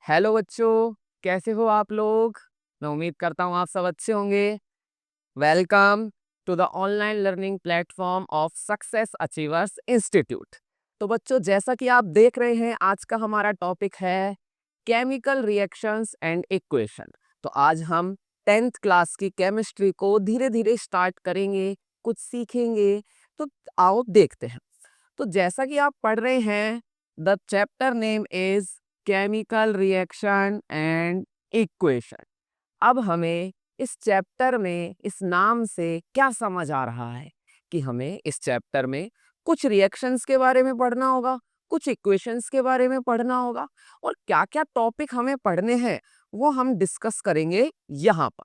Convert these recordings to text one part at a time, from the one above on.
Hello बच्चों, कैसे हो आप लोग? मैं उम्मीद करता हूँ आप सब अच्छे होंगे। Welcome to the online learning platform of success achievers institute. तो बच्चों, जैसा कि आप देख रहे हैं, आज का हमारा टॉपिक है केमिकल रिएक्शंस एंड इक्वेशन। तो आज हम 10th क्लास की केमिस्ट्री को धीरे धीरे स्टार्ट करेंगे, कुछ सीखेंगे। तो आओ देखते हैं। तो जैसा कि आप पढ़ रहे हैं, the chapter name is chemical reaction and equation. अब हमें इस चैप्टर में इस नाम से क्या समझ आ रहा है कि हमें इस चैप्टर में कुछ रिएक्शंस के बारे में पढ़ना होगा, कुछ इक्वेशंस के बारे में पढ़ना होगा, और क्या क्या टॉपिक हमें पढ़ने हैं वो हम डिस्कस करेंगे यहाँ पर।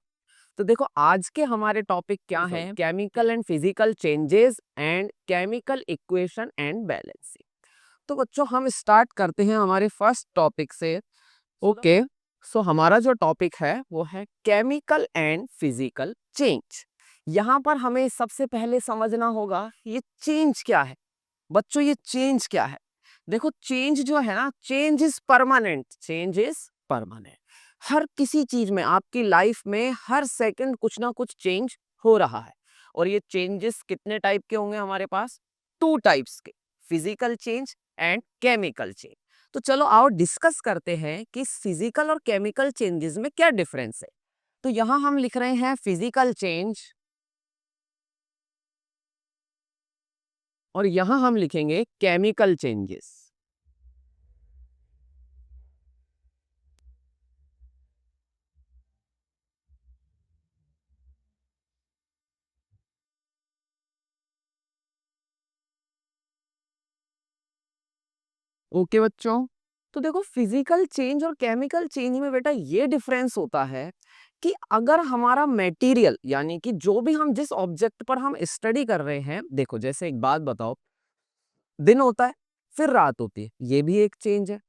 तो देखो, आज के हमारे टॉपिक क्या हैं? Chemical and physical changes and chemical equation and balancing. तो बच्चों, हम स्टार्ट करते हैं हमारे फर्स्ट टॉपिक से। ओके, सो हमारा जो टॉपिक है वो है केमिकल एंड फिजिकल चेंज। यहाँ पर हमें सबसे पहले समझना होगा ये चेंज क्या है। बच्चों, ये चेंज क्या है? देखो, चेंज जो है ना, change is permanent. Change is permanent. हर किसी चीज में, आपकी लाइफ में हर सेकंड कुछ ना कुछ चेंज हो रहा है। और ये चेंजेस कितने टाइप के होंगे हमारे पास? 2 टाइप्स के, physical change and chemical change. तो चलो आओ डिस्कस करते हैं कि फिजिकल और केमिकल चेंजेस में क्या डिफरेंस है। तो यहां हम लिख रहे हैं फिजिकल चेंज, और यहां हम लिखेंगे केमिकल चेंजेस। ओके बच्चों, तो देखो, फिजिकल चेंज और केमिकल चेंज में बेटा ये डिफरेंस होता है कि अगर हमारा मटेरियल, यानी कि जो भी हम जिस ऑब्जेक्ट पर हम स्टडी कर रहे हैं, देखो जैसे एक बात बताओ, दिन होता है फिर रात होती है, ये भी एक चेंज है।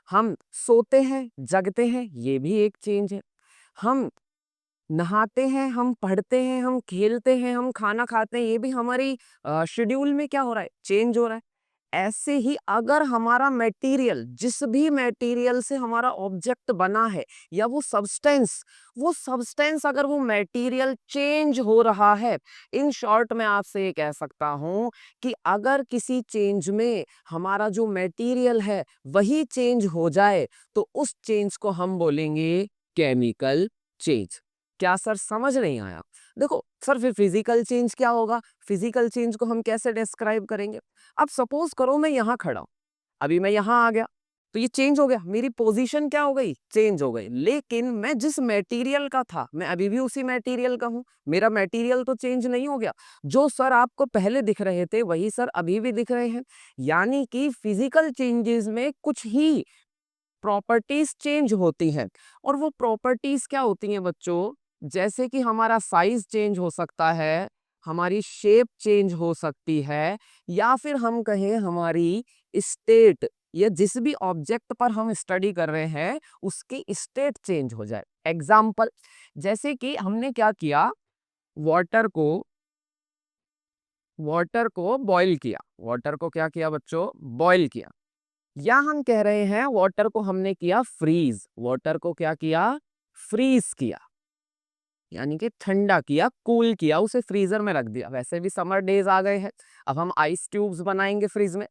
हम सोते हैं जगते हैं, ये भी एक चेंज है। हम नहाते हैं, हम पढ़ते हैं, हम खेलते हैं, हम खाना खाते हैं, ये भी हमारी शेड्यूल में क्या हो रहा है? चेंज हो रहा है। ऐसे ही अगर हमारा मटेरियल, जिस भी मटेरियल से हमारा ऑब्जेक्ट बना है, या वो सब्सटेंस अगर वो मटेरियल चेंज हो रहा है, इन शॉर्ट में आपसे ये कह सकता हूं कि अगर किसी चेंज में हमारा जो मटेरियल है वही चेंज हो जाए, तो उस चेंज को हम बोलेंगे केमिकल चेंज। क्या सर समझ नहीं आया? देखो सर, फिर फिजिकल चेंज क्या होगा? फिजिकल चेंज को हम कैसे डिस्क्राइब करेंगे? अब सपोज करो मैं यहाँ खड़ा हूं, अभी मैं यहाँ आ गया, तो ये चेंज हो गया, मेरी पोजीशन क्या हो गई? चेंज हो गई। लेकिन मैं जिस मटेरियल का था, मैं अभी भी उसी मटेरियल का हूँ, मेरा मटेरियल तो चेंज नहीं हो गया। जो सर आपको पहले दिख रहे थे वही सर अभी भी दिख रहे हैं। यानी कि फिजिकल चेंजेस में कुछ ही प्रॉपर्टीज चेंज होती हैं। और वो प्रॉपर्टीज क्या होती हैं बच्चों? जैसे कि हमारा साइज चेंज हो सकता है, हमारी शेप चेंज हो सकती है, या फिर हम कहें हमारी स्टेट, या जिस भी ऑब्जेक्ट पर हम स्टडी कर रहे हैं उसकी स्टेट चेंज हो जाए। एग्जाम्पल, जैसे कि हमने क्या किया, वाटर को वाटर को बॉईल किया। वाटर को क्या किया बच्चों? बॉईल किया। या हम कह रहे हैं वाटर को हमने किया फ्रीज। वाटर को क्या किया? फ्रीज किया, यानी कि ठंडा किया, कूल किया, उसे फ्रीजर में रख दिया। वैसे भी समर डेज आ गए हैं, अब हम आइस ट्यूब्स बनाएंगे फ्रीज में।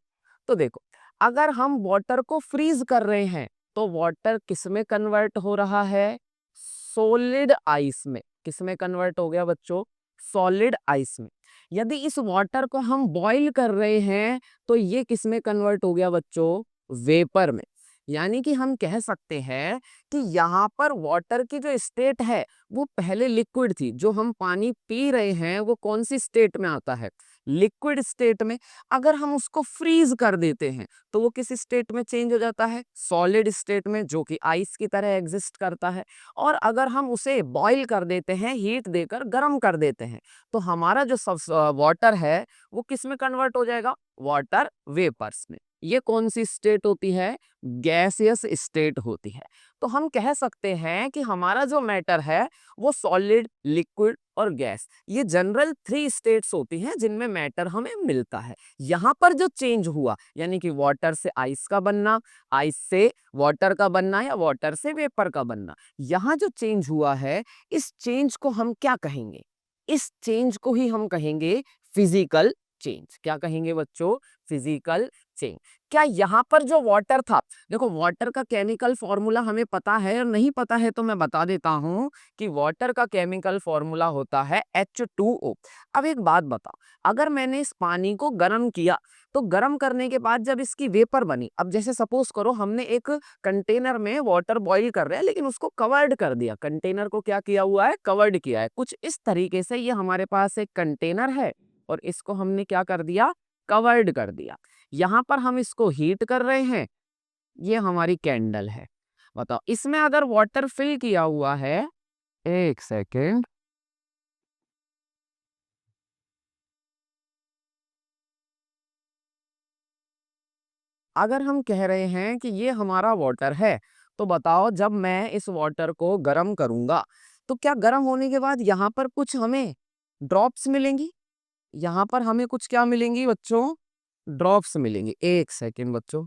तो देखो, अगर हम वाटर को फ्रीज कर रहे हैं तो वाटर किस में कन्वर्ट हो रहा है? सॉलिड आइस में। किस में कन्वर्ट हो गया बच्चों? सॉलिड आइस में। यदि इस वाटर को हम बॉईल कर रहे हैं तो ये किस में कन्वर्ट हो गया बच्चों? वेपर में। यानी कि हम कह सकते हैं कि यहाँ पर वाटर की जो स्टेट है वो पहले लिक्विड थी। जो हम पानी पी रहे हैं वो कौन सी स्टेट में आता है? लिक्विड स्टेट में। अगर हम उसको फ्रीज कर देते हैं तो वो किस स्टेट में चेंज हो जाता है? सॉलिड स्टेट में, जो कि आइस की तरह एग्जिस्ट करता है। और अगर हम उसे बॉईल कर देते हैं, हीट देकर गर्म कर देते हैं, तो हमारा जो सब वाटर है वो किस में कन्वर्ट हो जाएगा? वाटर वेपर्स में। ये कौन सी स्टेट होती है? गैसियस स्टेट होती है। तो हम कह सकते हैं कि हमारा जो मैटर है वो सॉलिड, लिक्विड और गैस, ये जनरल 3 स्टेट्स होती हैं जिनमें मैटर हमें मिलता है। यहाँ पर जो चेंज हुआ यानी कि वाटर से आइस का बनना, आइस से वाटर का बनना या वाटर से वेपर का बनना, यहाँ जो चेंज हुआ है इस चेंज को हम क्या कहेंगे? इस चेंज को ही हम कहेंगे फिजिकल चेंज। क्या कहेंगे बच्चों? Physical change. क्या यहाँ पर जो वाटर था, देखो वाटर का केमिकल फॉर्मूला हमें पता है, और नहीं पता है तो मैं बता देता हूं कि वाटर का केमिकल फॉर्मूला होता है H2O। अब एक बात बताओ, अगर मैंने इस पानी को गर्म किया तो गर्म करने के बाद जब इसकी वेपर बनी, अब जैसे सपोज करो हमने एक कंटेनर में वाटर बॉईल कर रहे हैं लेकिन उसको कवर्ड कर दिया, कंटेनर को क्या किया हुआ है? कवर्ड किया है। कुछ इस तरीके से ये हमारे पास एक कंटेनर है और इसको हमने क्या कर दिया? कवर्ड कर दिया। यहां पर हम इसको हीट कर रहे हैं, ये हमारी कैंडल है। बताओ इसमें अगर वाटर फिल किया हुआ है, एक सेकेंड, अगर हम कह रहे हैं कि ये हमारा वाटर है, तो बताओ जब मैं इस वाटर को गर्म करूंगा तो क्या गर्म होने के बाद यहाँ पर कुछ हमें ड्रॉप्स मिलेंगी? यहाँ पर हमें कुछ क्या मिलेंगी बच्चों? ड्रॉप्स मिलेंगी। एक सेकेंड बच्चों,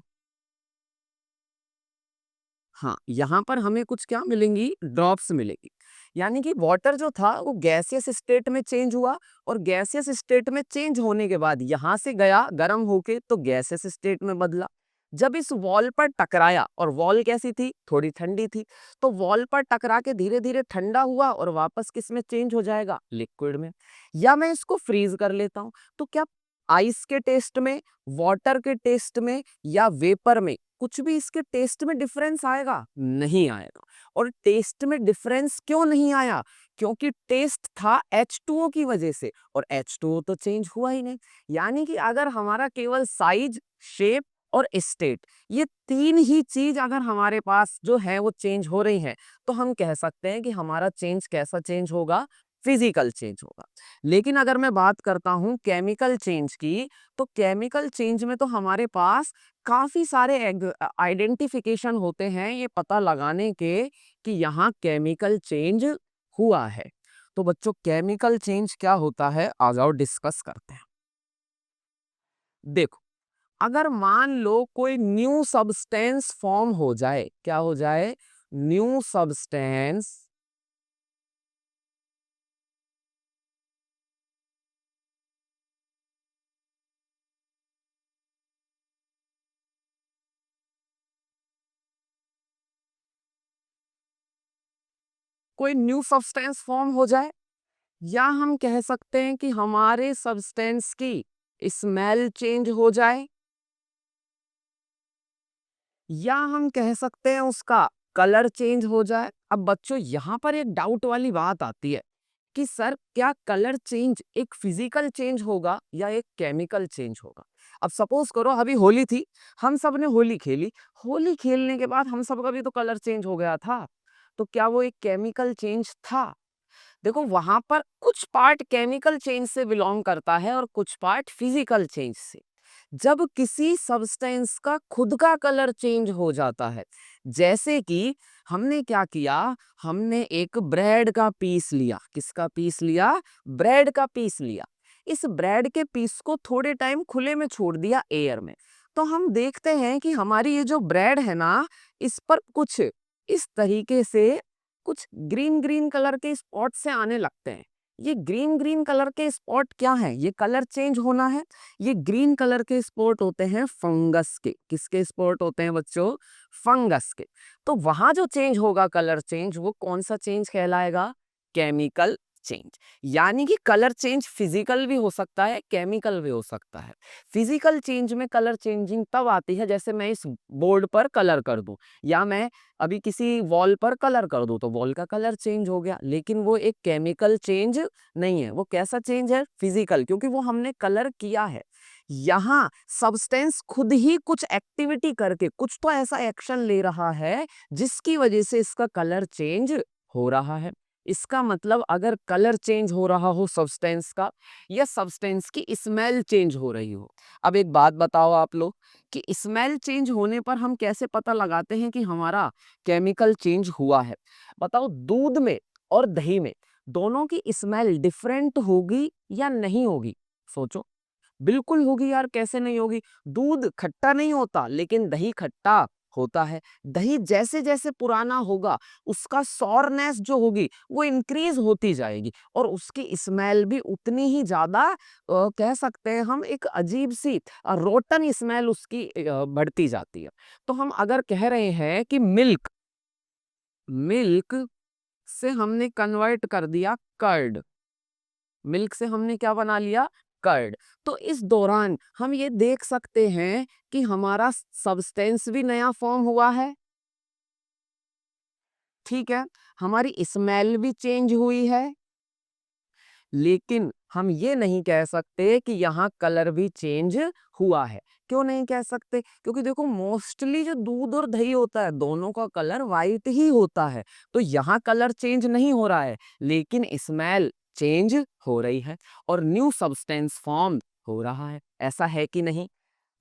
हाँ, यहाँ पर हमें कुछ क्या मिलेंगी? ड्रॉप्स मिलेंगी। यानी कि वाटर जो था वो गैसियस स्टेट में चेंज हुआ, और गैसियस स्टेट में चेंज होने के बाद यहाँ से गया गर्म होके तो गैसियस स्टेट में बदला। जब इस वॉल पर टकराया, और वॉल कैसी थी? थोड़ी ठंडी थी, तो वॉल पर टकरा के धीरे धीरे ठंडा हुआ और वापस किस में चेंज हो जाएगा? लिक्विड में। या मैं इसको फ्रीज कर लेता हूं, तो क्या आइस के टेस्ट में, वाटर के टेस्ट में या वेपर में कुछ भी इसके टेस्ट में डिफरेंस आएगा? नहीं आएगा। और टेस्ट में डिफरेंस क्यों नहीं आया? क्योंकि टेस्ट था H2O की वजह से, और H2O तो चेंज हुआ ही नहीं। यानी कि अगर हमारा केवल साइज, शेप और स्टेट, ये तीन ही चीज अगर हमारे पास जो है वो चेंज हो रही है, तो हम कह सकते हैं कि हमारा चेंज कैसा चेंज होगा? फिजिकल चेंज होगा। लेकिन अगर मैं बात करता हूं केमिकल चेंज की, तो केमिकल चेंज में तो हमारे पास काफी सारे आइडेंटिफिकेशन होते हैं ये पता लगाने के कि यहाँ केमिकल चेंज हुआ है। तो बच्चों केमिकल चेंज क्या होता है, आ जाओ डिस्कस करते हैं। देखो, अगर मान लो कोई न्यू सब्सटेंस फॉर्म हो जाए, क्या हो जाए? न्यू सब्सटेंस, कोई न्यू सब्सटेंस फॉर्म हो जाए, या हम कह सकते हैं कि हमारे सब्सटेंस की स्मेल चेंज हो जाए, या हम कह सकते हैं उसका कलर चेंज हो जाए। अब बच्चों यहाँ पर एक डाउट वाली बात आती है कि सर क्या कलर चेंज एक फिजिकल चेंज होगा या एक केमिकल चेंज होगा? अब सपोज करो अभी होली थी, हम सब ने होली खेली, होली खेलने के बाद हम सब का भी तो कलर चेंज हो गया था, तो क्या वो एक केमिकल चेंज था? देखो वहां पर कुछ पार्ट केमिकल चेंज से बिलोंग करता है और कुछ पार्ट फिजिकल चेंज से। जब किसी सब्सटेंस का खुद का कलर चेंज हो जाता है, जैसे कि हमने क्या किया, हमने एक ब्रेड का पीस लिया। किसका पीस लिया? ब्रेड का पीस लिया। इस ब्रेड के पीस को थोड़े टाइम खुले में छोड़ दिया एयर में, तो हम देखते हैं कि हमारी ये जो ब्रेड है ना, इस पर कुछ इस तरीके से कुछ ग्रीन ग्रीन कलर के स्पॉट से आने लगते हैं। ये ग्रीन ग्रीन कलर के स्पॉट क्या है? ये कलर चेंज होना है। ये ग्रीन कलर के स्पॉट होते हैं फंगस के। किसके स्पॉट होते हैं बच्चों? फंगस के। तो वहां जो चेंज होगा कलर चेंज, वो कौन सा चेंज कहलाएगा? Chemical change. यानी कि कलर चेंज फिजिकल भी हो सकता है, केमिकल भी हो सकता है। फिजिकल चेंज में कलर चेंजिंग तब आती है जैसे मैं इस बोर्ड पर कलर कर दूं, या मैं अभी किसी वॉल पर कलर कर दो तो वॉल का कलर चेंज हो गया, लेकिन वो एक केमिकल चेंज नहीं है। वो कैसा चेंज है? फिजिकल, क्योंकि वो हमने कलर किया है। यहाँ सब्सटेंस खुद ही कुछ एक्टिविटी करके कुछ तो ऐसा एक्शन ले रहा है जिसकी वजह से इसका कलर चेंज हो रहा है। इसका मतलब अगर कलर चेंज हो रहा हो सब्सटेंस का, या सब्सटेंस की स्मेल चेंज हो रही हो। अब एक बात बताओ आप लोग कि स्मेल चेंज होने पर हम कैसे पता लगाते हैं कि हमारा केमिकल चेंज हुआ है? बताओ दूध में और दही में दोनों की स्मेल डिफरेंट होगी या नहीं होगी? सोचो। बिल्कुल होगी यार, कैसे नहीं होगी? दूध खट्टा नहीं होता लेकिन दही खट्टा होता है। दही जैसे जैसे पुराना होगा उसका सॉरनेस जो होगी वो इंक्रीज होती जाएगी और उसकी स्मेल भी उतनी ही ज्यादा कह सकते हैं हम एक अजीब सी रोटन स्मेल उसकी बढ़ती जाती है। तो हम अगर कह रहे हैं कि मिल्क मिल्क से हमने कन्वर्ट कर दिया कर्ड, मिल्क से हमने क्या बना लिया? कर्ड। तो इस दौरान हम ये देख सकते हैं कि हमारा सब्सटेंस भी नया फॉर्म हुआ है, ठीक है, हमारी स्मेल भी चेंज हुई है, लेकिन हम ये नहीं कह सकते कि यहाँ कलर भी चेंज हुआ है। क्यों नहीं कह सकते? क्योंकि देखो मोस्टली जो दूध और दही होता है दोनों का कलर वाइट ही होता है। तो यहाँ कलर चेंज नहीं हो रहा है लेकिन स्मेल चेंज हो रही है और न्यू सब्सटेंस फॉर्म हो रहा है। ऐसा है कि नहीं?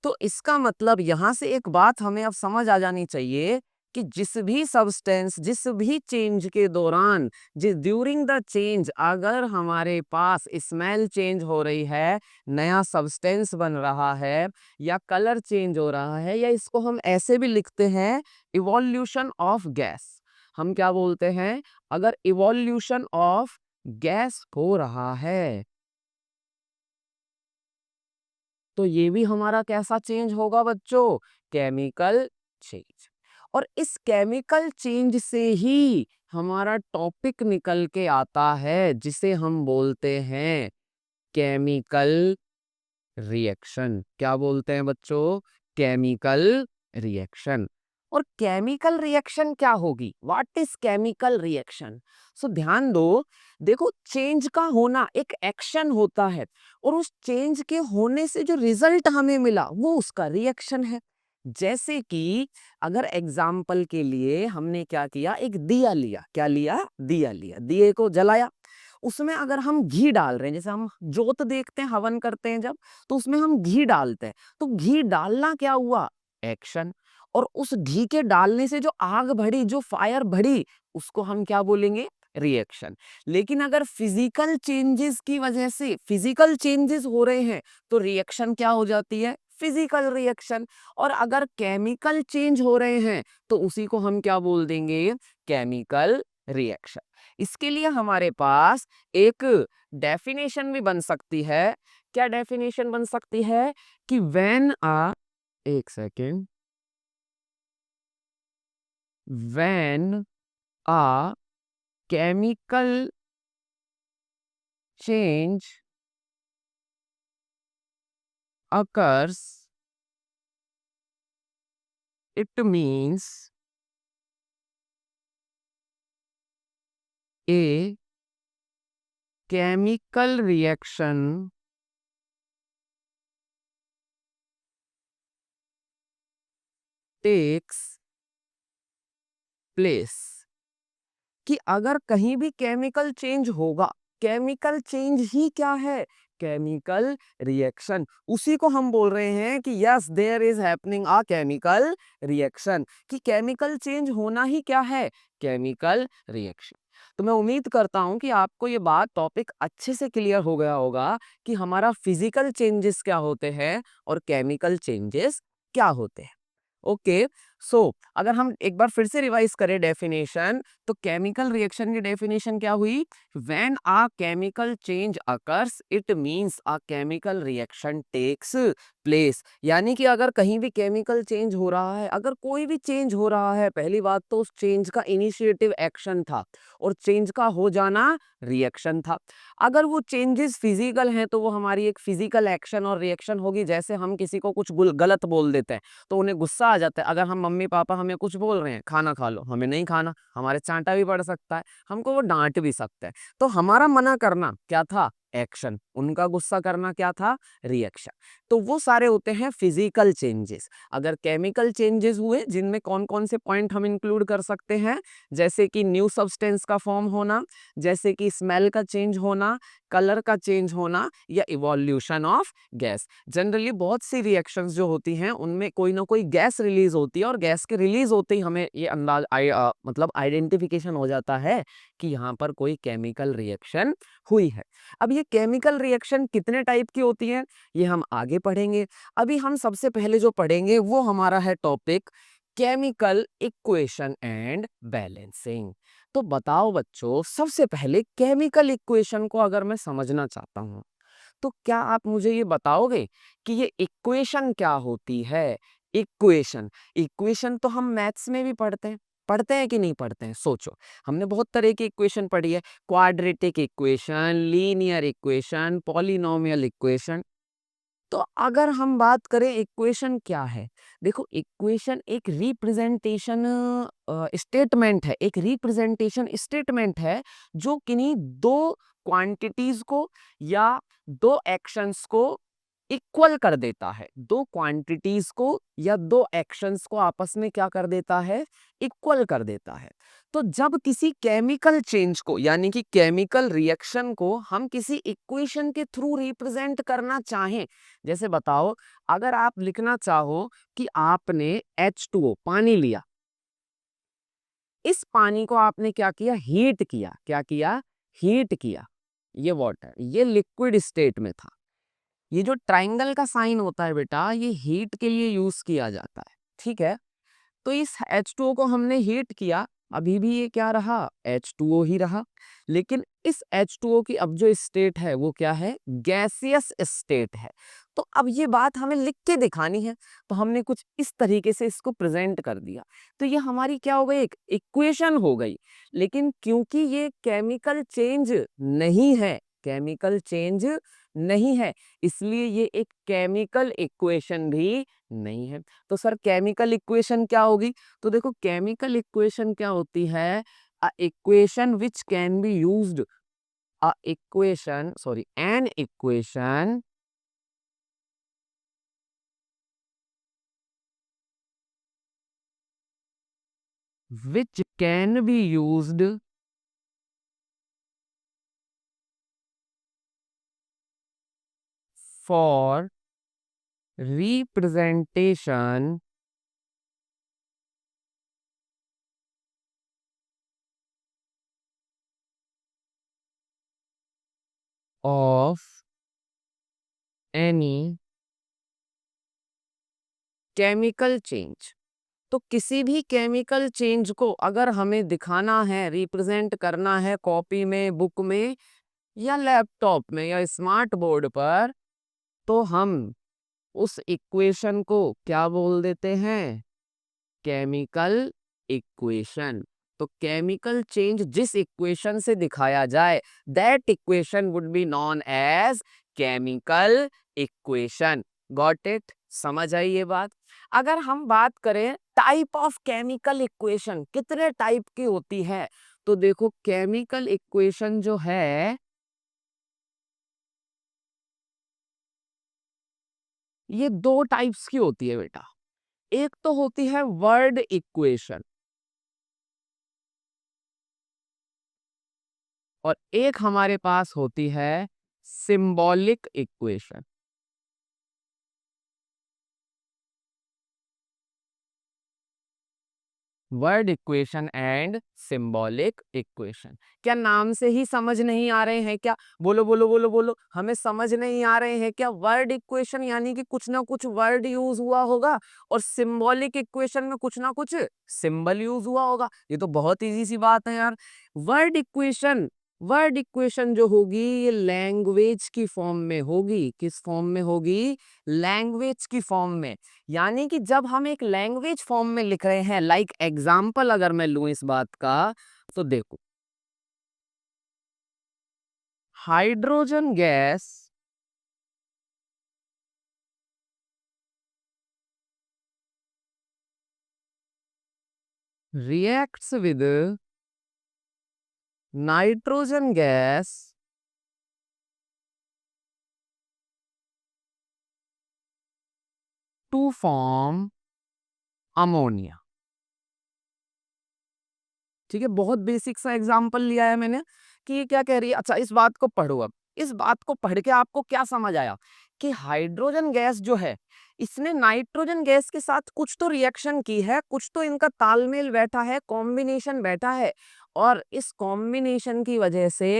तो इसका मतलब यहाँ से एक बात हमें अब समझ आ जानी चाहिए कि जिस भी सब्सटेंस जिस भी चेंज के दौरान जिस ड्यूरिंग द चेंज अगर हमारे पास स्मेल चेंज हो रही है, नया सब्सटेंस बन रहा है या कलर चेंज हो रहा है या इसको हम ऐसे भी लिखते हैं इवोल्यूशन ऑफ गैस। हम क्या बोलते हैं? अगर इवोल्यूशन ऑफ गैस हो रहा है तो ये भी हमारा कैसा चेंज होगा बच्चों? Chemical change. और इस केमिकल चेंज से ही हमारा टॉपिक निकल के आता है जिसे हम बोलते हैं केमिकल रिएक्शन। क्या बोलते हैं बच्चों? Chemical reaction. और केमिकल रिएक्शन क्या होगी? What is chemical reaction? So ध्यान दो, देखो चेंज का होना एक एक्शन होता है और उस चेंज के होने से जो रिजल्ट हमें मिला वो उसका रिएक्शन है। जैसे कि अगर एग्जाम्पल के लिए हमने क्या किया, एक दिया लिया, क्या लिया? दिया लिया, दिए को जलाया, उसमें अगर हम घी डाल रहे हैं, जैसे हम जोत देखते हैं, हवन करते हैं जब, तो उसमें हम घी डालते हैं, तो घी डालना क्या हुआ? एक्शन। और उस घी के डालने से जो आग बढ़ी, जो फायर बढ़ी, उसको हम क्या बोलेंगे? रिएक्शन। लेकिन अगर फिजिकल चेंजेस की वजह से फिजिकल चेंजेस हो रहे हैं तो रिएक्शन क्या हो जाती है? Physical reaction. और अगर केमिकल चेंज हो रहे हैं तो उसी को हम क्या बोल देंगे? Chemical reaction. इसके लिए हमारे पास एक डेफिनेशन भी बन सकती है। क्या डेफिनेशन बन सकती है? कि व्हेन अ एक second, when a chemical change occurs, it means a chemical reaction takes place। कि अगर कहीं भी केमिकल चेंज होगा, केमिकल चेंज ही क्या है? Chemical reaction. उसी को हम बोल रहे हैं कि yes there is happening a chemical reaction. कि केमिकल चेंज होना ही क्या है? Chemical reaction. तो मैं उम्मीद करता हूं कि आपको ये बात टॉपिक अच्छे से क्लियर हो गया होगा कि हमारा फिजिकल चेंजेस क्या होते हैं और केमिकल चेंजेस क्या होते हैं। ओके, सो अगर हम एक बार फिर से रिवाइज करें डेफिनेशन, तो केमिकल रिएक्शन की डेफिनेशन क्या हुई? When a chemical change occurs it means a chemical reaction takes place. यानी कि अगर कहीं भी केमिकल चेंज हो रहा है, अगर कोई भी चेंज हो रहा है, पहली बात तो उस चेंज का इनिशिएटिव एक्शन था और चेंज का हो जाना रिएक्शन था। अगर वो चेंजेस फिजिकल हैं तो वो हमारी एक फिजिकल एक्शन और रिएक्शन होगी। जैसे हम किसी को कुछ गलत बोल देते हैं तो उन्हें गुस्सा आ जाता है। अगर हम मम्मी पापा हमें कुछ बोल रहे हैं, खाना खा लो, हमें नहीं खाना, हमारे चांटा भी पड़ सकता है, हमको वो डांट भी सकते हैं। तो हमारा मना करना क्या था? एक्शन, उनका गुस्सा करना क्या था, रिएक्शन। तो वो सारे होते हैं फिजिकल चेंजेस। अगर केमिकल चेंजेस हुए, जिनमें कौन कौन से पॉइंट हम इंक्लूड कर सकते हैं, जैसे कि न्यू सब्सटेंस का फॉर्म होना, जैसे कि स्मेल का चेंज होना, कलर का चेंज होना, या इवोल्यूशन ऑफ गैस। जनरली बहुत सी रिएक्शंस जो होती हैं उनमें कोई ना कोई गैस रिलीज होती है, और गैस के रिलीज होते ही हमें ये मतलब आइडेंटिफिकेशन हो जाता है कि यहाँ पर कोई केमिकल रिएक्शन हुई है। अब ये केमिकल रिएक्शन कितने टाइप की होती है, ये हम आगे पढ़ेंगे। अभी हम सबसे पहले जो पढ़ेंगे वो हमारा है topic chemical equation and balancing. तो बताओ बच्चों, सबसे पहले केमिकल इक्वेशन को अगर मैं समझना चाहता हूं, तो क्या आप मुझे ये बताओगे कि ये इक्वेशन क्या होती है। इक्वेशन, इक्वेशन तो हम मैथ्स में भी पढ़ते हैं कि नहीं पढ़ते हैं, सोचो। हमने बहुत तरह की इक्वेशन पढ़ी है, quadratic equation, linear equation, polynomial equation. तो अगर हम बात करें इक्वेशन क्या है, देखो इक्वेशन एक रिप्रेजेंटेशन स्टेटमेंट है, एक रिप्रेजेंटेशन स्टेटमेंट है जो किन्हीं दो क्वांटिटीज को या दो एक्शंस को इक्वल कर देता है। दो क्वांटिटीज को या दो एक्शंस को आपस में क्या कर देता है, इक्वल कर देता है। तो जब किसी केमिकल चेंज को यानी कि केमिकल रिएक्शन को हम किसी इक्वेशन के थ्रू रिप्रेजेंट करना चाहें, जैसे बताओ, अगर आप लिखना चाहो कि आपने H2O पानी लिया, इस पानी को आपने क्या किया, हीट किया। क्या किया, हीट किया। ये वाटर, ये लिक्विड स्टेट में था। ये जो ट्रायंगल का साइन होता है बेटा, ये हीट के लिए यूज किया जाता है, ठीक है। तो इस H2O को हमने हीट किया, अभी भी ये क्या रहा, H2O ही रहा। लेकिन इस H2O की अब जो स्टेट है वो क्या है, गैसियस स्टेट है। तो अब ये बात हमें लिख के दिखानी है, तो हमने कुछ इस तरीके से इसको प्रेजेंट कर दिया। तो ये हमारी क्या हो गई, एक इक्वेशन हो गई। लेकिन क्योंकि ये केमिकल चेंज नहीं है, केमिकल चेंज नहीं है, इसलिए ये एक केमिकल इक्वेशन भी नहीं है। तो सर केमिकल इक्वेशन क्या होगी, तो देखो केमिकल इक्वेशन क्या होती है, अ equation which can be used, a equation sorry an equation which can be used for representation of any chemical change। तो किसी भी केमिकल चेंज को अगर हमें दिखाना है, रिप्रेजेंट करना है कॉपी में, बुक में, या लैपटॉप में, या स्मार्ट बोर्ड पर, तो हम उस इक्वेशन को क्या बोल देते हैं, केमिकल इक्वेशन। तो केमिकल चेंज जिस इक्वेशन से दिखाया जाए, that equation would be known as chemical equation. Got it, समझ आई ये बात। अगर हम बात करें टाइप ऑफ केमिकल इक्वेशन, कितने टाइप की होती है, तो देखो केमिकल इक्वेशन जो है ये दो टाइप्स की होती है बेटा। एक तो होती है वर्ड इक्वेशन, और एक हमारे पास होती है symbolic equation. Word equation and symbolic equation. क्या नाम से ही समझ नहीं आ रहे हैं क्या, बोलो बोलो बोलो बोलो, हमें समझ नहीं आ रहे हैं क्या। वर्ड इक्वेशन यानी कि कुछ ना कुछ वर्ड यूज हुआ होगा, और सिंबॉलिक इक्वेशन में कुछ ना कुछ सिंबल यूज हुआ होगा। ये तो बहुत इजी सी बात है यार। वर्ड इक्वेशन, वर्ड इक्वेशन जो होगी ये लैंग्वेज की फॉर्म में होगी। किस फॉर्म में होगी, लैंग्वेज की फॉर्म में। यानी कि जब हम एक लैंग्वेज फॉर्म में लिख रहे हैं, लाइक एग्जाम्पल अगर मैं लूं इस बात का, तो देखो hydrogen gas reacts with nitrogen gas to form ammonia. ठीक है, बहुत बेसिक सा एग्जांपल लिया है मैंने कि ये क्या कह रही है। अच्छा, इस बात को पढ़ो। अब इस बात को पढ़ के आपको क्या समझ आया कि हाइड्रोजन गैस जो है इसने नाइट्रोजन गैस के साथ कुछ तो रिएक्शन की है, कुछ तो इनका तालमेल बैठा है, कॉम्बिनेशन बैठा है, और इस कॉम्बिनेशन की वजह से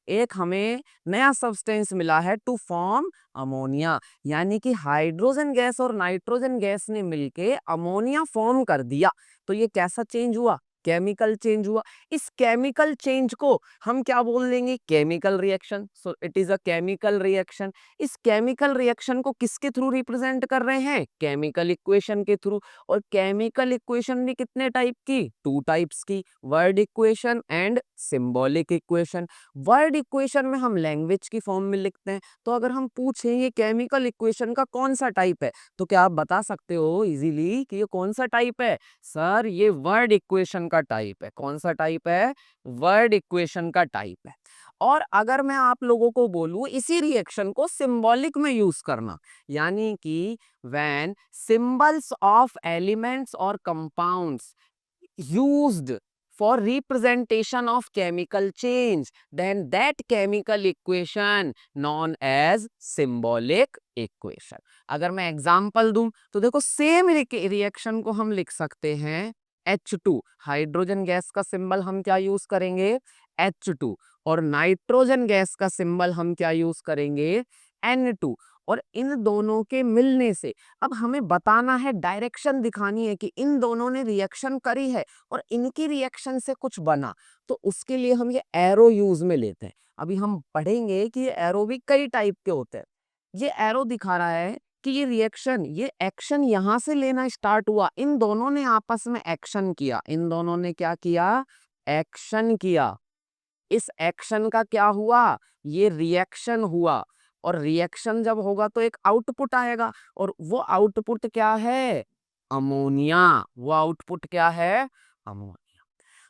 एक हमें नया सब्सटेंस मिला है टू फॉर्म अमोनिया। यानी कि हाइड्रोजन गैस और नाइट्रोजन गैस ने मिलके अमोनिया फॉर्म कर दिया। तो ये कैसा चेंज हुआ? केमिकल चेंज हुआ। इस केमिकल चेंज को हम क्या बोल देंगे? Chemical reaction. So it is a chemical reaction. इस केमिकल रिएक्शन को किसके थ्रू रिप्रेजेंट कर रहे हैं? केमिकल इक्वेशन के थ्रू। और केमिकल इक्वेशन भी कितने टाइप की? टू टाइप्स की, word equation and symbolic equation. Word equation में हम लैंग्वेज की फॉर्म में लिखते हैं। तो अगर हम पूछें ये केमिकल इक्वेशन का कौन सा टाइप है, तो क्या आप बता सकते हो इजीली कि ये कौन सा टाइप है? सर, ये वर्ड इक्वेशन का टाइप है। कौन सा टाइप है? वर्ड इक्वेशन का टाइप है। और अगर मैं आप लोगों को बोलूं इसी रिएक्शन को सिंबॉलिक में यूज करना, यानी कि व्हेन सिंबल्स ऑफ एलिमेंट्स और compounds used for representation of chemical change, then that chemical equation known as symbolic equation। अगर मैं एग्जांपल दूं तो देखो, सेम रिएक्शन को हम लिख सकते हैं H2। हाइड्रोजन गैस का सिंबल हम क्या यूज करेंगे? H2। और नाइट्रोजन गैस का सिंबल हम क्या यूज करेंगे? N2। और इन दोनों के मिलने से अब हमें बताना है, डायरेक्शन दिखानी है कि इन दोनों ने रिएक्शन करी है और इनकी रिएक्शन से कुछ बना। तो उसके लिए हम ये एरो यूज में लेते हैं। अभी हम पढ़ेंगे कि ये एरो भी कई टाइप के होते हैं। ये एरो दिखा रहा है कि ये रिएक्शन, ये एक्शन यहां से लेना स्टार्ट हुआ। इन दोनों ने आपस में एक्शन किया। इन दोनों ने क्या किया? एक्शन किया। इस एक्शन का क्या हुआ? ये रिएक्शन हुआ। और रिएक्शन जब होगा तो एक आउटपुट आएगा, और वो आउटपुट क्या है? अमोनिया। वो आउटपुट क्या है? अमोनिया।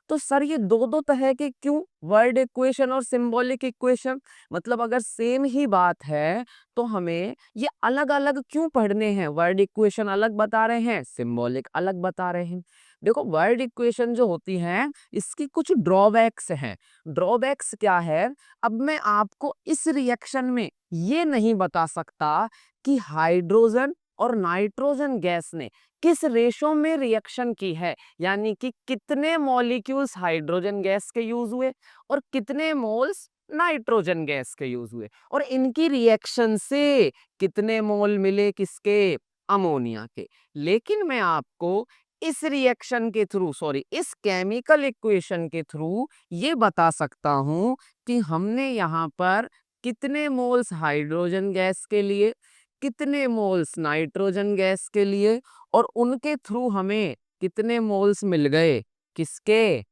तो सर, ये दो दो तरह के क्यों? वर्ड इक्वेशन और सिंबॉलिक इक्वेशन। मतलब अगर सेम ही बात है तो हमें ये अलग अलग क्यों पढ़ने हैं? वर्ड इक्वेशन अलग बता रहे हैं, सिंबॉलिक अलग बता रहे हैं। देखो, वर्ड इक्वेशन जो होती है इसकी कुछ ड्रॉबैक्स हैं। ड्रॉबैक्स क्या है? अब मैं आपको इस रिएक्शन में ये नहीं बता सकता कि हाइड्रोजन और नाइट्रोजन गैस ने किस रेशो में रिएक्शन की है। यानी कि कितने मॉलिक्यूल्स हाइड्रोजन गैस के यूज हुए और कितने मोल्स नाइट्रोजन गैस के यूज हुए, और इनकी रिएक्शन से कितने मोल मिले? किसके? अमोनिया के। लेकिन मैं आपको इस रिएक्शन के थ्रू, सॉरी, इस केमिकल इक्वेशन के थ्रू ये बता सकता हूं कि हमने यहाँ पर कितने मोल्स हाइड्रोजन गैस के लिए, कितने मोल्स नाइट्रोजन गैस के लिए, और उनके थ्रू हमें कितने मोल्स मिल गए? किसके?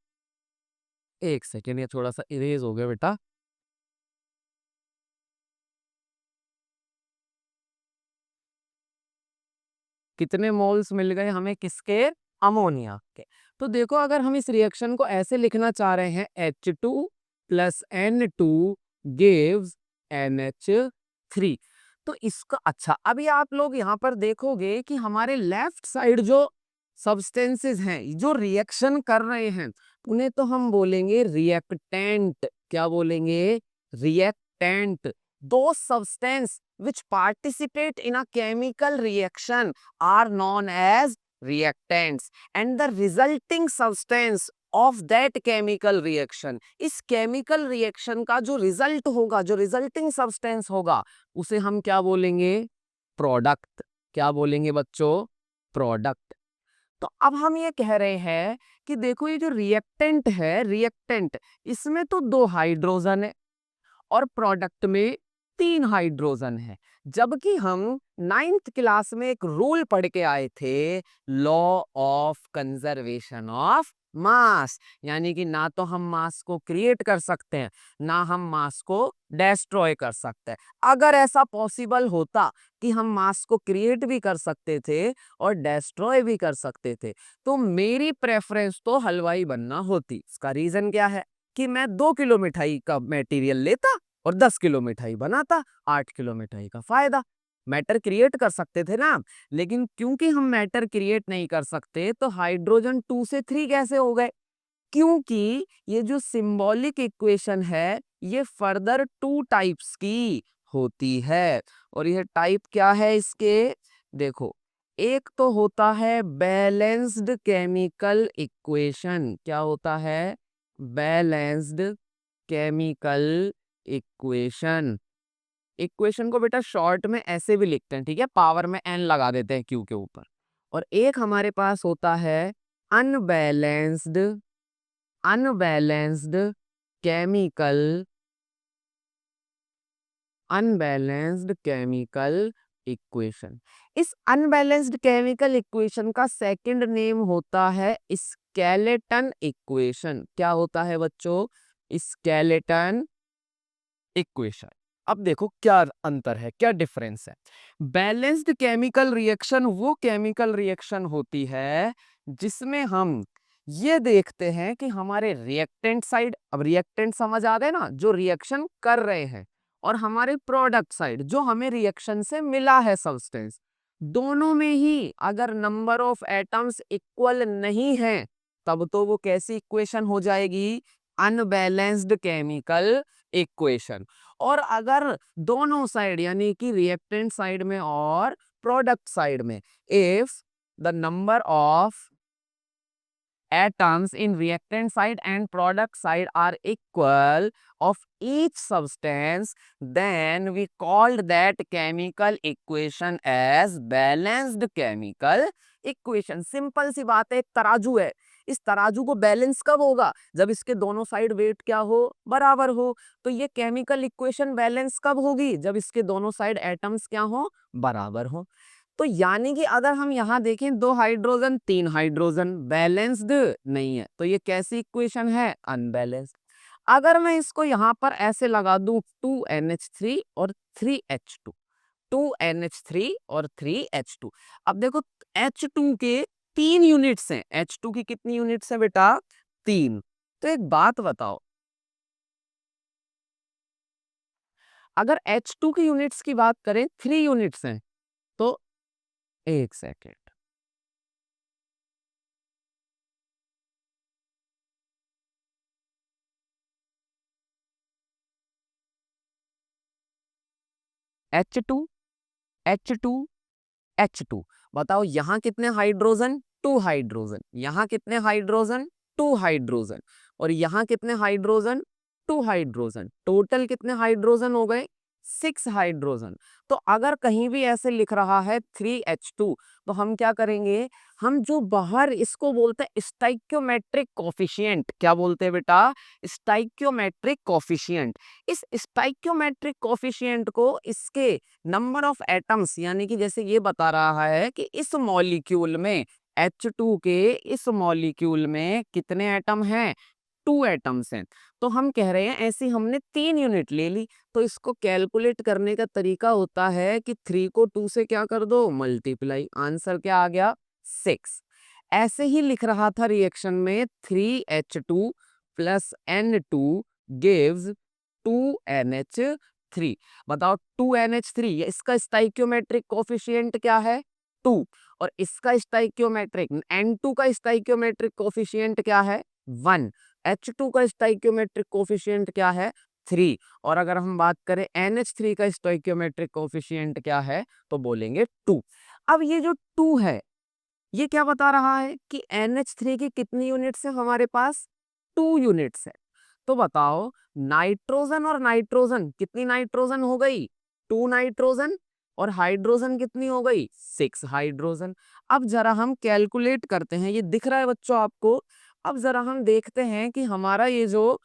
एक सेकेंड, ये थोड़ा सा इरेज हो गया बेटा। कितने मोल्स मिल गए हमें? किसके? अमोनिया के। तो देखो, अगर हम इस रिएक्शन को ऐसे लिखना चाह रहे हैं, H2 plus N2 gives NH3। तो इसका, अच्छा, अभी आप लोग यहाँ पर देखोगे कि हमारे लेफ्ट साइड जो सब्सटेंसेस हैं जो रिएक्शन कर रहे हैं, उन्हें तो हम बोलेंगे रिएक्टेंट। क्या बोलेंगे? Reactant. Those substance which participate in a chemical reaction are known as reactants, and the resulting substance of that chemical reaction, इस chemical reaction का जो result होगा, जो resulting substance होगा, उसे हम क्या बोलेंगे? प्रोडक्ट। क्या बोलेंगे बच्चों? प्रोडक्ट। तो अब हम ये कह रहे हैं कि देखो, ये जो रिएक्टेंट है, रिएक्टेंट, इसमें तो दो हाइड्रोजन है और प्रोडक्ट में तीन हाइड्रोजन है। जबकि हम नाइन्थ क्लास में एक रूल पढ़ के आए थे, law of conservation of mass. यानी कि ना तो हम मास को क्रिएट कर सकते हैं, ना हम मास को डिस्ट्रॉय कर सकते हैं। अगर ऐसा पॉसिबल होता कि हम मास को क्रिएट भी कर सकते थे और डिस्ट्रॉय भी कर सकते थे, तो मेरी प्रेफरेंस तो हलवाई बनना होती। इसका रीजन क्या है? कि मैं 2 किलो मिठाई का मटेरियल लेता और 10 किलो मिठाई बनाता, 8 किलो मिठाई का फायदा। मैटर क्रिएट कर सकते थे ना, लेकिन क्योंकि हम मैटर क्रिएट नहीं कर सकते तो हाइड्रोजन 2 से 3 कैसे हो गए? क्योंकि ये जो सिंबॉलिक इक्वेशन है ये फर्दर 2 टाइप्स की होती है। और यह टाइप क्या है इसके? देखो, एक तो होता है बैलेंस्ड केमिकल इक्वेशन। क्या होता है? Balanced chemical equation. इक्वेशन को बेटा शॉर्ट में ऐसे भी लिखते हैं, ठीक है, पावर में एन लगा देते हैं क्यू के ऊपर। और एक हमारे पास होता है unbalanced unbalanced chemical unbalanced chemical equation. इस अनबैलेंस्ड केमिकल इक्वेशन का सेकंड नेम होता है स्केलेटन इक्वेशन। क्या होता है बच्चों? Skeleton equation. अब देखो क्या अंतर है, क्या डिफरेंस है। बैलेंस्ड केमिकल रिएक्शन वो केमिकल रिएक्शन होती है जिसमें हम ये देखते हैं कि हमारे रिएक्टेंट साइड, अब रिएक्टेंट समझ आ गए ना, जो रिएक्शन कर रहे हैं, और हमारे प्रोडक्ट साइड जो हमें रिएक्शन से मिला है सब्सटेंस, दोनों में ही अगर नंबर ऑफ एटम्स इक्वल नहीं है तब तो वो कैसी इक्वेशन हो जाएगी? Unbalanced chemical equation. और अगर दोनों साइड यानी कि रिएक्टेंट साइड में और प्रोडक्ट साइड में if the number of atoms in reactant side and product side are equal of each substance, then we called that chemical equation as balanced chemical equation। Simple सी बात है, एक तराजू है, इस तराजू को बैलेंस कब होगा? जब इसके दोनों साइड वेट क्या हो? बराबर हो। तो ये केमिकल इक्वेशन बैलेंस कब होगी? जब इसके दोनों साइड एटम्स क्या हो? बराबर हो। तो यानी कि अगर हम यहाँ देखें 2 हाइड्रोजन 3 हाइड्रोजन बैलेंस्ड नहीं है, तो ये कैसी इक्वेशन है? अनबैलेंस्ड। अगर मैं इसको यहाँ पर ऐसे लगा दूं 2NH3 और 3H2, 2NH3 और 3H2। अब देखो H2 के 3 यूनिट्स हैं। H2 की कितनी यूनिट्स है बेटा? 3। तो एक बात बताओ, अगर H2 की यूनिट्स की बात करें 3 यूनिट्स हैं, तो एक सेकेंड, H2 H2 H2, बताओ यहाँ कितने हाइड्रोजन? 2 हाइड्रोजन। यहाँ कितने हाइड्रोजन? 2 हाइड्रोजन। और यहाँ कितने हाइड्रोजन? 2 हाइड्रोजन। टोटल कितने हाइड्रोजन हो गए? 6 हाइड्रोजन। तो अगर कहीं भी ऐसे लिख रहा है 3H2, तो हम क्या करेंगे? हम जो बाहर इसको बोलते हैं स्टाइक्योमेट्रिक कोफिशिएंट। क्या बोलते हैं बेटा? Stoichiometric coefficient. इस स्टाइक्योमेट्रिक कोफिशिएंट को इसके नंबर ऑफ एटम्स, यानी कि जैसे ये बता रहा है कि इस मॉलिक्यूल में H2 के इस मॉलिक्यूल में कितने एटम हैं? 2 एटम्स हैं। तो हम कह रहे हैं ऐसी हमने 3 यूनिट ले ली, तो इसको कैलकुलेट करने का तरीका होता है कि 3 को 2 से क्या कर दो? मल्टीप्लाई। आंसर क्या आ गया? 6। ऐसे ही लिख रहा था रिएक्शन में 3H2 plus N2 gives 2NH3। बताओ 2NH3, इसका स्टाइक्योमेट्रिक कोफिशिएंट क्या है? 2। और इसका स्टाइक्योमेट्रिक N2 का स्टाइक्योमेट्रिक कोफिशिएंट क्या है? 1। H2 का स्टाइक्योमेट्रिक कोफिशिएंट क्या है? 3। और अगर हम बात करें NH3 का स्टाइक्योमेट्रिक कोफिशिएंट क्या है, तो बोलेंगे 2। अब ये जो 2 है, ये क्या बता रहा है कि NH3 की कितनी यूनिट्स है हमारे पास? 2 यूनिट्स है। तो बताओ नाइट्रोजन और नाइट्रोजन, कितनी नाइट्रोजन हो गई? 2 नाइट्रोजन। और हाइड्रोजन कितनी हो गई? 6 हाइड्रोजन। अब जरा हम कैलकुलेट करते हैं, ये दिख रहा है बच्चों आपको? अब जरा हम देखते हैं कि हमारा ये जो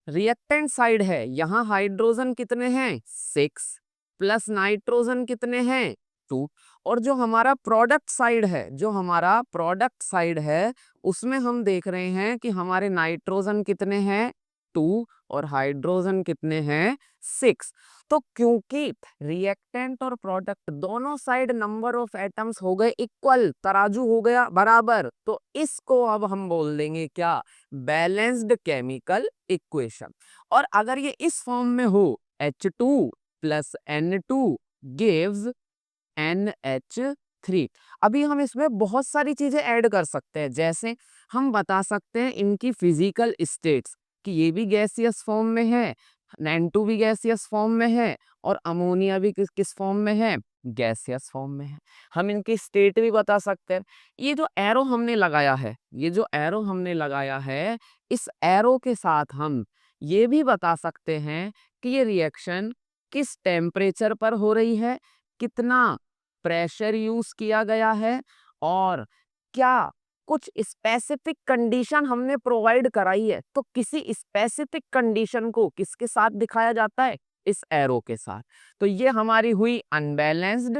रिएक्टेंट साइड है, यहाँ हाइड्रोजन कितने हैं? 6 प्लस नाइट्रोजन कितने हैं? 2। और जो हमारा प्रोडक्ट साइड है, जो हमारा प्रोडक्ट साइड है, उसमें हम देख रहे हैं कि हमारे नाइट्रोजन कितने हैं? 2। और हाइड्रोजन कितने हैं? 6। तो क्योंकि रिएक्टेंट और प्रोडक्ट दोनों साइड नंबर ऑफ एटम्स हो गए इक्वल, तराजू हो गया बराबर, तो इसको अब हम बोल देंगे क्या? Balanced chemical equation. और अगर ये इस फॉर्म में हो H2 plus N2 gives NH3। अभी हम इसमें बहुत सारी चीजें ऐड कर सकते हैं, जैसे हम बता सकते हैं इनकी फिजिकल स्टेट्स कि ये भी गैसियस फॉर्म में है, N2 भी गैसियस फॉर्म में है, और अमोनिया भी किस किस फॉर्म में है, गैसियस फॉर्म में है। हम इनकी स्टेट भी बता सकते हैं। ये जो एरो हमने लगाया है, ये जो एरो हमने लगाया है, इस एरो के साथ हम ये भी बता सकते हैं कि ये रिएक्शन किस टेम्परेचर पर हो रही है, कितना प्रेशर यूज किया गया है, और क्या कुछ स्पेसिफिक कंडीशन हमने प्रोवाइड कराई है। तो किसी स्पेसिफिक कंडीशन को किसके साथ दिखाया जाता है, इस एरो के साथ। तो ये हमारी हुई अनबैलेंस्ड,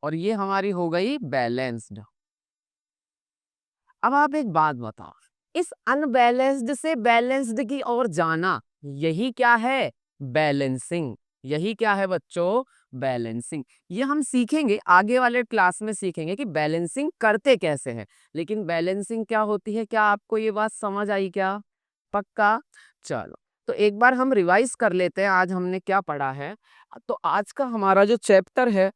और ये हमारी हो गई बैलेंस्ड। अब आप एक बात बताओ, इस अनबैलेंस्ड से बैलेंस्ड की ओर जाना, यही क्या है, बैलेंसिंग। यही क्या है बच्चों, बैलेंसिंग। ये हम सीखेंगे आगे वाले क्लास में, सीखेंगे कि बैलेंसिंग करते कैसे हैं। लेकिन बैलेंसिंग क्या होती है, क्या आपको ये बात समझ आई क्या, पक्का? चलो, तो एक बार हम रिवाइज कर लेते हैं आज हमने क्या पढ़ा है। तो आज का हमारा जो चैप्टर है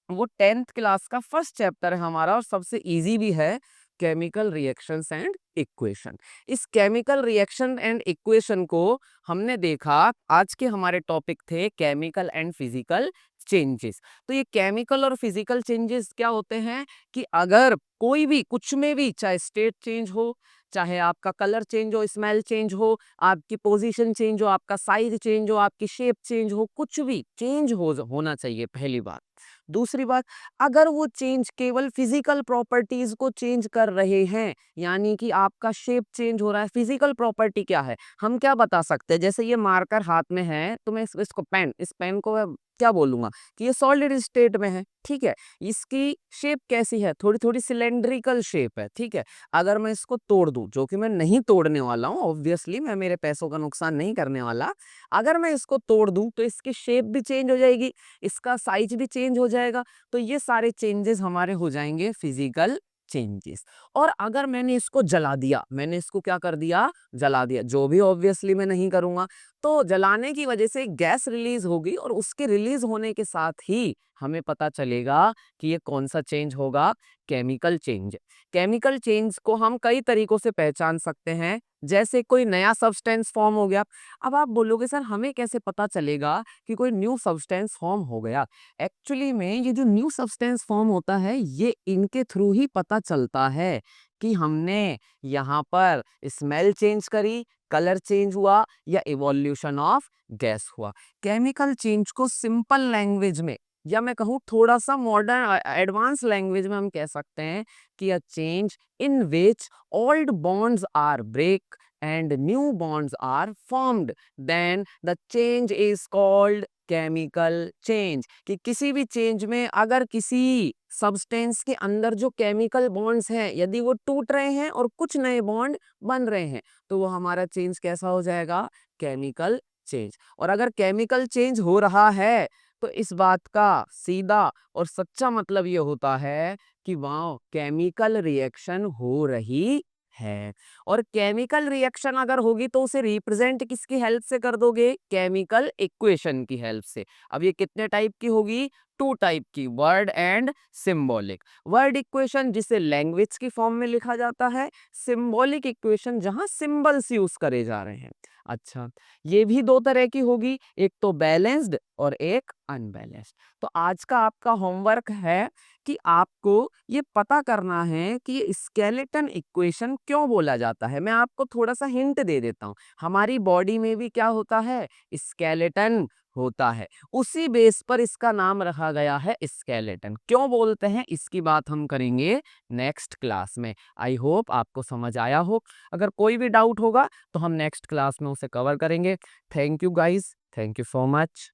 वो 10th क्लास का फर्स्ट चैप्टर है हमारा, और सबसे इजी भी है, केमिकल रिएक्शंस एंड इक्वेशन। इस केमिकल रिएक्शन एंड इक्वेशन को हमने देखा, आज के हमारे टॉपिक थे केमिकल एंड फिजिकल चेंजेस। तो ये केमिकल और फिजिकल चेंजेस क्या होते हैं कि अगर कोई भी कुछ में भी, चाहे स्टेट चेंज हो, चाहे आपका कलर चेंज हो, स्मेल चेंज हो, आपकी पोजीशन चेंज हो, आपका साइज चेंज हो, आपकी शेप चेंज हो, कुछ भी चेंज होना चाहिए, पहली बात। दूसरी बात, अगर वो चेंज केवल फिजिकल प्रॉपर्टीज को चेंज कर रहे हैं, यानी कि आपका शेप चेंज हो रहा है, फिजिकल प्रॉपर्टी क्या है, हम क्या बता सकते हैं, जैसे ये मार्कर हाथ में है, तो मैं इसको पेन, इस पेन को मैं क्या बोलूंगा कि ये सॉलिड स्टेट में है, ठीक है। इसकी शेप कैसी है, थोड़ी थोड़ी सिलेंड्रिकल शेप है, ठीक है। अगर मैं इसको तोड़ दूं, जो कि मैं नहीं तोड़ने वाला हूं, ऑब्वियसली मैं मेरे पैसों का नुकसान नहीं करने वाला, अगर मैं इसको तोड़ दूं तो इसकी शेप भी चेंज हो जाएगी, इसका साइज भी चेंज हो जाएगा। तो ये सारे चेंजेस हमारे हो जाएंगे फिजिकल चेंजेस। और अगर मैंने इसको जला दिया, मैंने इसको क्या कर दिया, जला दिया, जो भी ऑब्वियसली मैं नहीं करूंगा, तो जलाने की वजह से गैस रिलीज होगी, और उसके रिलीज होने के साथ ही हमें पता चलेगा कि ये कौन सा चेंज होगा, केमिकल चेंज। केमिकल चेंज को हम कई तरीकों से पहचान सकते हैं, जैसे कोई नया सब्सटेंस फॉर्म हो गया। अब आप बोलोगे सर हमें कैसे पता चलेगा कि कोई न्यू सब्सटेंस फॉर्म हो गया। एक्चुअली में ये जो न्यू सब्सटेंस फॉर्म होता है, ये इनके थ्रू ही पता चलता है कि हमने यहाँ पर स्मेल चेंज करी, कलर चेंज हुआ, या इवोल्यूशन ऑफ गैस हुआ। केमिकल चेंज को सिंपल लैंग्वेज में, या मैं कहूँ थोड़ा सा मॉडर्न एडवांस लैंग्वेज में हम कह सकते हैं कि a change in which old bonds are break and new bonds are formed, then the change is called chemical change। कि किसी भी चेंज में अगर किसी सब्सटेंस के अंदर जो केमिकल बॉन्ड्स हैं, यदि वो टूट रहे हैं और कुछ नए बॉन्ड बन रहे हैं, तो वो हमारा चेंज कैसा हो जाएगा, केमिकल चेंज। और अगर केमिकल चेंज हो रहा है, तो इस बात का सीधा और सच्चा मतलब ये होता है कि वहाँ केमिकल रिएक्शन हो रही है। और केमिकल रिएक्शन अगर होगी तो उसे रिप्रेजेंट किसकी हेल्प से कर दोगे, केमिकल इक्वेशन की हेल्प से। अब ये कितने टाइप की होगी, 2 टाइप की, word and symbolic. Word equation जिसे लैंग्वेज की फॉर्म में लिखा जाता है, सिंबॉलिक इक्वेशन जहां सिंबल्स यूज करे जा रहे हैं। अच्छा, ये भी 2 तरह की होगी, एक तो बैलेंस्ड और एक अनबैलेंस्ड। तो आज का आपका होमवर्क है कि आपको ये पता करना है कि ये स्केलेटन इक्वेशन क्यों बोला जाता है। मैं आपको थोड़ा सा हिंट दे देता हूँ, हमारी बॉडी में भी क्या होता है, स्केलेटन होता है, उसी बेस पर इसका नाम रखा गया है स्केलेटन। क्यों बोलते हैं इसकी बात हम करेंगे नेक्स्ट क्लास में। आई होप आपको समझ आया हो। अगर कोई भी डाउट होगा तो हम नेक्स्ट क्लास में उसे कवर करेंगे। Thank you guys, thank you so much.